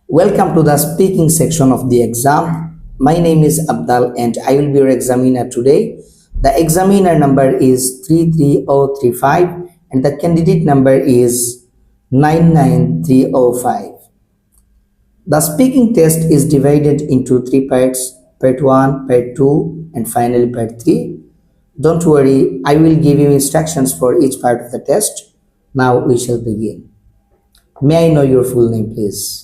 Welcome to the speaking section of the exam. My name is Abdal and I will be your examiner today. The examiner number is 33035 and the candidate number is 99305. The speaking test is divided into three parts, part 1, part 2 and finally part 3. Don't worry, I will give you instructions for each part of the test. Now we shall begin. May I know your full name, please?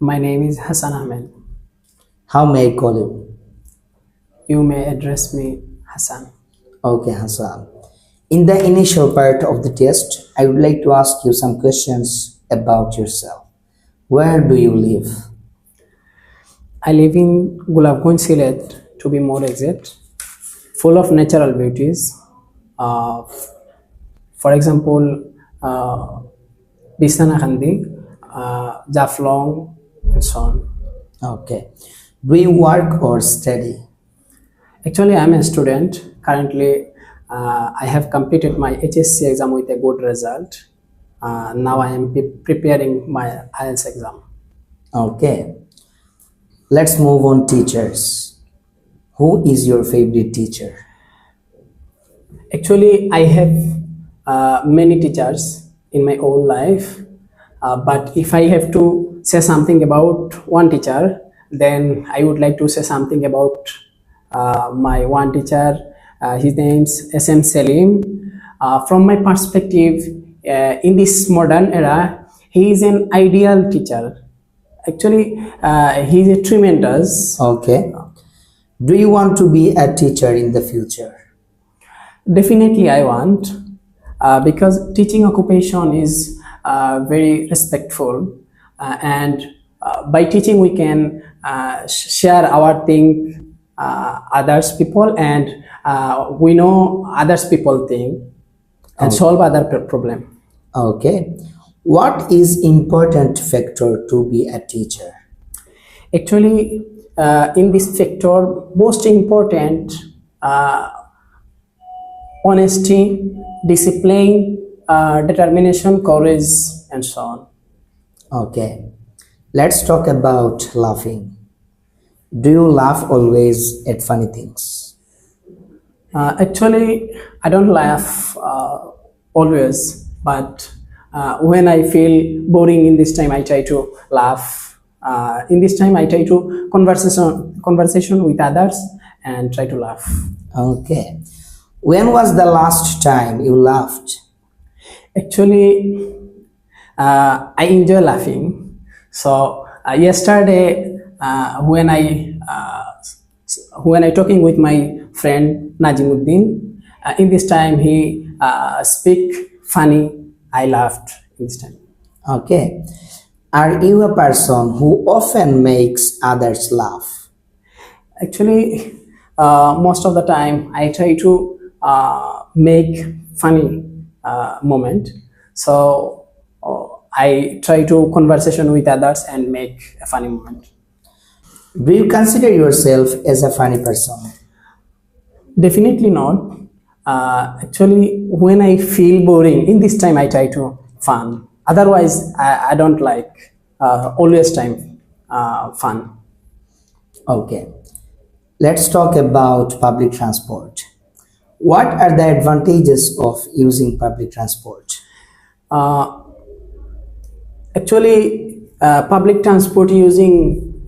My name is Hassan Ahmed. How may I call you? You may address me Hassan. Okay, Hassan. In the initial part of the test, I would like to ask you some questions about yourself. Where do you live? I live in Gulabganj, Sylhet, to be more exact, full of natural beauties. For example, Bisana Khandi, Jaflong, and so on. Okay. Do you work or study? Actually, I am a student. Currently, I have completed my HSC exam with a good result. Now I am preparing my IELTS exam. Okay. Let's move on teachers. Who is your favorite teacher? Actually, I have many teachers in my own life. But if I have to say something about one teacher, then I would like to say something about my one teacher. His name's SM Selim. From my perspective, in this modern era, he is an ideal teacher. Actually, he is a tremendous. Okay. Do you want to be a teacher in the future? Definitely, I want, because teaching occupation is very respectful, and by teaching we can share our thing others people, and we know others people think and solve other problem. Okay. What is important factor to be a teacher? Actually, in this factor, most important, honesty, discipline, determination, courage, and so on. Okay. Let's talk about laughing. Do you laugh always at funny things? Actually, I don't laugh always, but when I feel boring in this time, I try to laugh. In this time, I try to conversation with others and try to laugh. Okay. When was the last time you laughed? Actually, I enjoy laughing. So yesterday, when I talking with my friend Najimuddin, in this time he speak funny. I laughed in this time. Okay. Are you a person who often makes others laugh? Actually, most of the time I try to make funny moment. So I try to conversation with others and make a funny moment. Do you consider yourself as a funny person? Definitely not. Actually, when I feel boring, in this time I try to fun. Otherwise, I don't like always time fun. Okay. Let's talk about public transport. What are the advantages of using public transport? Actually, public transport using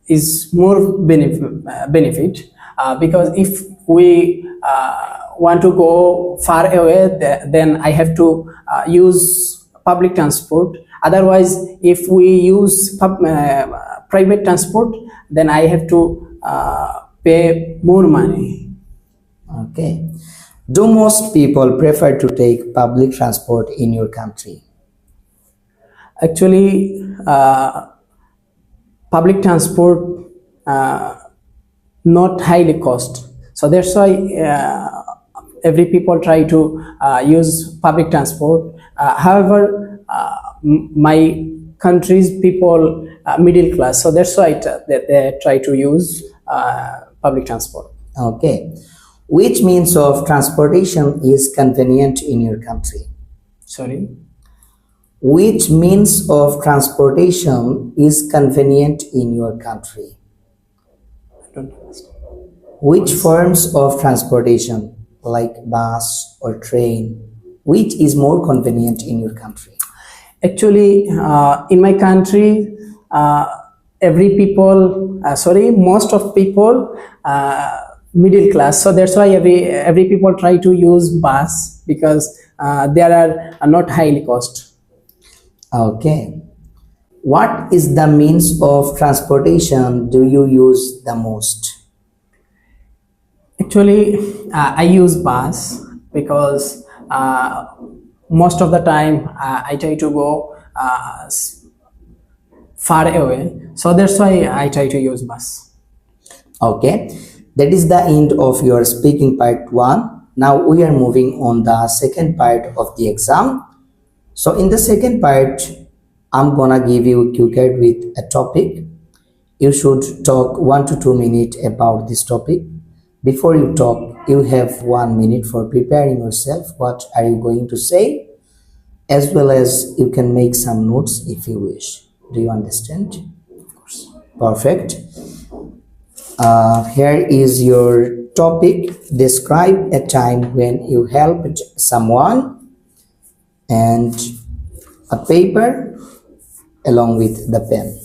is more benefit because if we want to go far away, then I have to use public transport. Otherwise, if we use private transport, then I have to pay more money. Okay. Do most people prefer to take public transport in your country? Actually, public transport not highly cost. So that's why every people try to use public transport. However, my country's people middle class, so that's why they try to use public transport. Okay. Which means of transportation is convenient in your country? Sorry. Which means of transportation is convenient in your country? I don't understand. Which forms of transportation, like bus or train, which is more convenient in your country? Actually, in my country, most of people middle class. So that's why every people try to use bus because there are not highly cost. Okay. What is the means of transportation do you use the most? Actually, I use bus because most of the time I try to go far away. So that's why I try to use bus. Okay, that is the end of your speaking part 1. Now we are moving on the second part of the exam. So in the second part, I'm gonna give you a cue card with a topic. You should talk 1 to 2 minutes about this topic. Before you talk, you have 1 minute for preparing yourself. What are you going to say? As well as you can make some notes if you wish. Do you understand? Of course. Perfect. Here is your topic. Describe a time when you helped someone, and a paper along with the pen.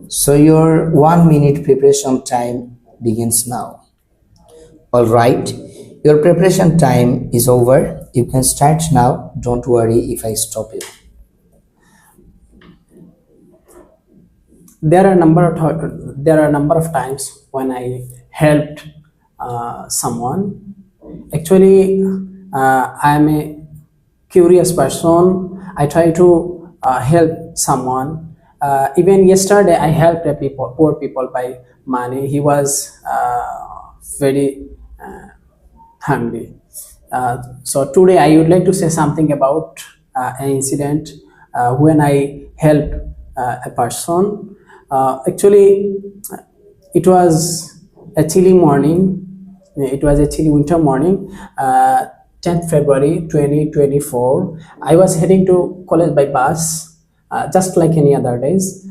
So your 1 minute preparation time begins now. All right, your preparation time is over. You can start now. Don't worry if I stop you. There are a number of times when I helped someone. Actually, I am a curious person. I try to help someone. Even yesterday, I helped poor people by money. He was very hungry. So today, I would like to say something about an incident when I helped a person. Actually, it was a chilly morning. It was a chilly winter morning. 10th February 2024. I was heading to college by bus, just like any other days.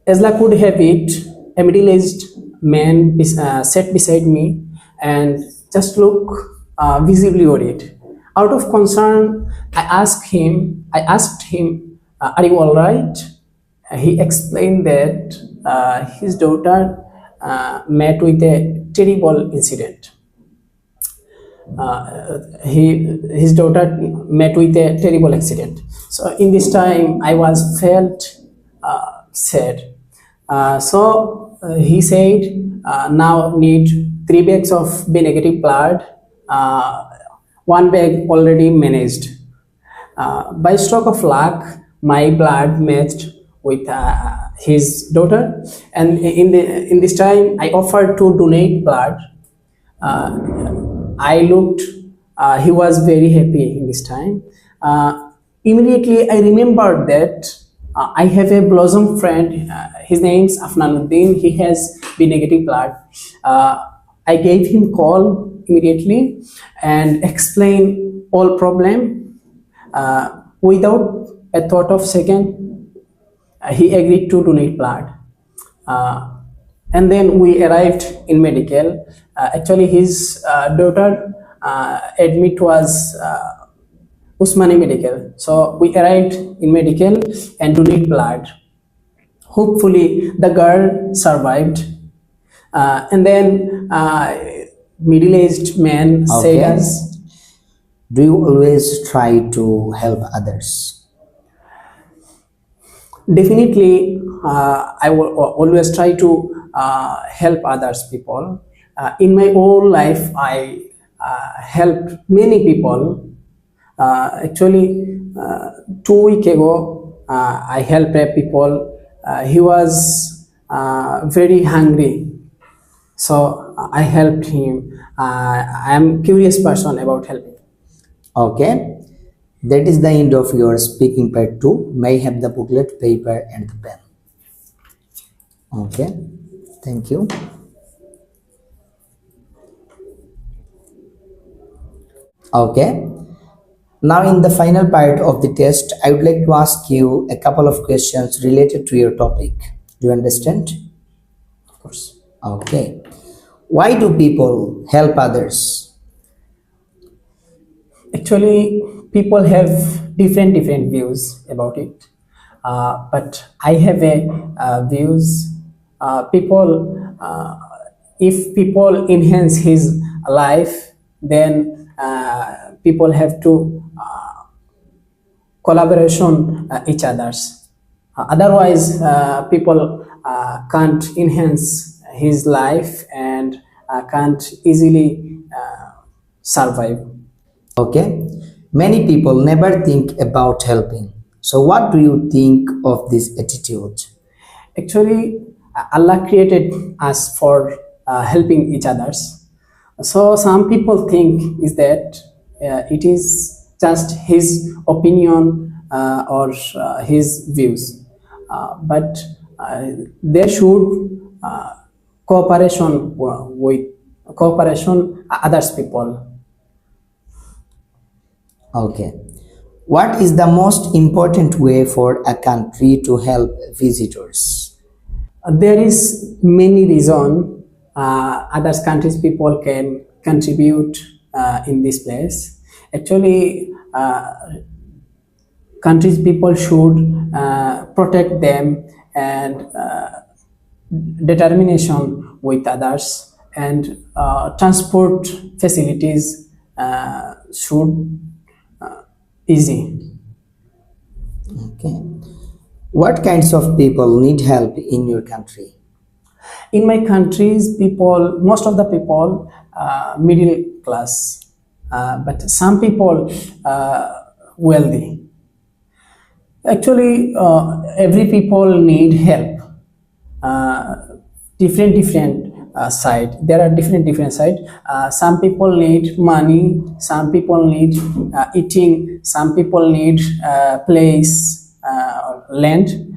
As luck would have it, a middle-aged man sat beside me and just looked visibly worried. Out of concern, I asked him, "Are you all right?" He explained that his daughter met with a terrible incident. His daughter met with a terrible accident. So in this time, I was felt sad. He said, now need 3 bags of B negative blood. Uh, 1 bag already managed. By stroke of luck, my blood matched with his daughter, and in this time, I offered to donate blood. I looked. He was very happy in this time. Immediately, I remembered that I have a blossom friend. His name's Afnanuddin. He has B negative blood. I gave him call immediately and explained all problem. Without a thought of second, he agreed to donate blood. Uh, and then we arrived in medical. Actually, his daughter admit was Usmani Medical. So we arrived in medical and donate blood. Hopefully, the girl survived. And then middle-aged man said Okay. us, Do you always try to help others? definitely, I will always try to help others people. In my whole life, I helped many people. Actually, 2 weeks ago, I helped a people. He was very hungry, so I helped him. I am curious person about helping. Okay, that is the end of your speaking part 2. May I have the booklet, paper, and the pen. Okay, thank you. Okay. Now, in the final part of the test, I would like to ask you a couple of questions related to your topic. Do you understand? Of course. Okay. Why do people help others? Actually, people have different views about it, but I have a views. People, if people enhance his life, then people have to collaboration each others. Otherwise, people can't enhance his life and can't easily survive. Okay. Many people never think about helping. So, what do you think of this attitude? Actually, Allah created us for helping each others. So some people think is that it is just his opinion or his views, but there should cooperation with cooperation others people. Okay. What is the most important way for a country to help visitors? There is many reason other countries people can contribute in this place. Actually, countries people should protect them and determination with others, and transport facilities should easy. Okay. What kinds of people need help in your country? In my countries, people, most of the people, middle class, but some people wealthy. Actually, every people need help. Uh, different side. There are different side. Some people need money. Some people need eating. Some people need place, land.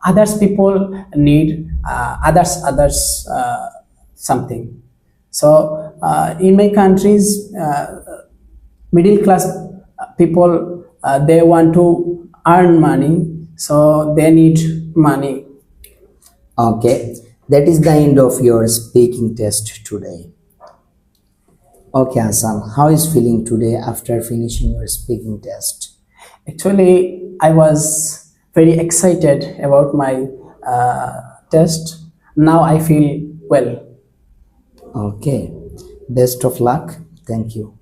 Others people need others something. So in my countries, middle class people, they want to earn money, so they need money. Okay. That is the end of your speaking test today. Okay, Assam, how is feeling today after finishing your speaking test? Actually, I was very excited about my test. Now I feel well. Okay. Best of luck. Thank you.